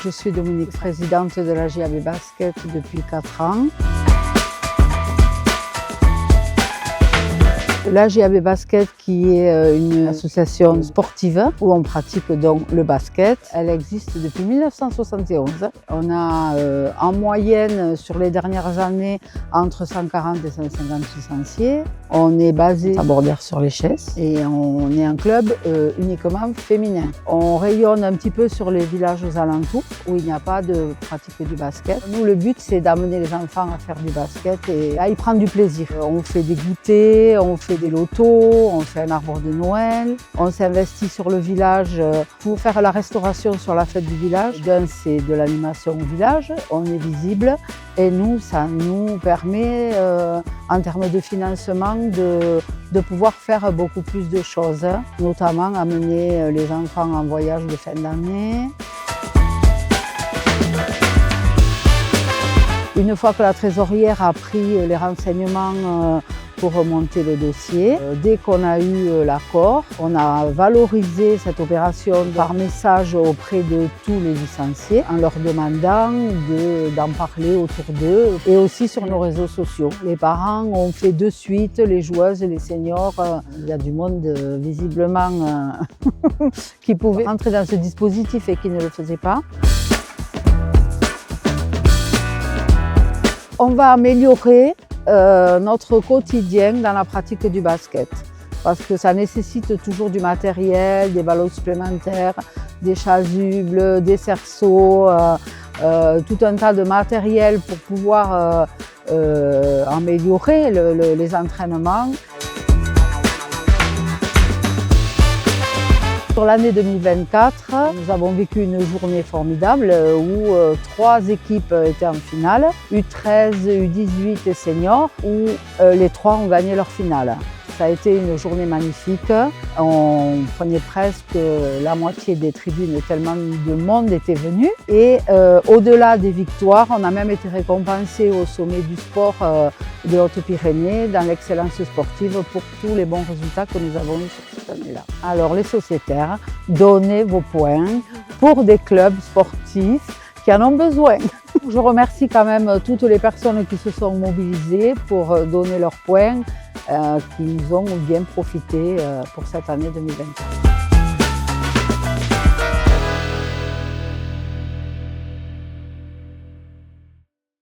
Je suis Dominique, présidente de la JAB Basket depuis 4 ans. La JAB Basket qui est une association sportive où on pratique donc le basket. Elle existe depuis 1971. On a en moyenne sur les dernières années entre 140 et 150 licenciés. On est basé à Bordères-sur-l'Échesse et on est un club uniquement féminin. On rayonne un petit peu sur les villages aux alentours où il n'y a pas de pratique du basket. Nous, le but, c'est d'amener les enfants à faire du basket et à y prendre du plaisir. On fait des goûters, on fait des lotos, on fait un arbre de Noël. On s'investit sur le village pour faire la restauration sur la fête du village. D'un, c'est de l'animation au village, on est visible et nous, ça nous permet en termes de financement de pouvoir faire beaucoup plus de choses, notamment amener les enfants en voyage de fin d'année. Une fois que la trésorière a pris les renseignements pour remonter le dossier, dès qu'on a eu l'accord, on a valorisé cette opération par message auprès de tous les licenciés en leur demandant d'en parler autour d'eux et aussi sur nos réseaux sociaux. Les parents ont fait de suite, les joueuses, les seniors. Il y a du monde visiblement qui pouvait entrer dans ce dispositif et qui ne le faisait pas. On va améliorer notre quotidien dans la pratique du basket parce que ça nécessite toujours du matériel, des ballons supplémentaires, des chasubles, des cerceaux, tout un tas de matériel pour pouvoir améliorer les entraînements. Sur l'année 2024, nous avons vécu une journée formidable où 3 équipes étaient en finale, U13, U18 et seniors, où les 3 ont gagné leur finale. Ça a été une journée magnifique. On prenait presque la moitié des tribunes tellement de monde était venu. Et au-delà des victoires, on a même été récompensé au sommet du sport de Haute-Pyrénées dans l'excellence sportive pour tous les bons résultats que nous avons eus sur cette année-là. Alors les sociétaires, donnez vos points pour des clubs sportifs qui en ont besoin. Je remercie quand même toutes les personnes qui se sont mobilisées pour donner leurs points, qui nous ont bien profité pour cette année 2024.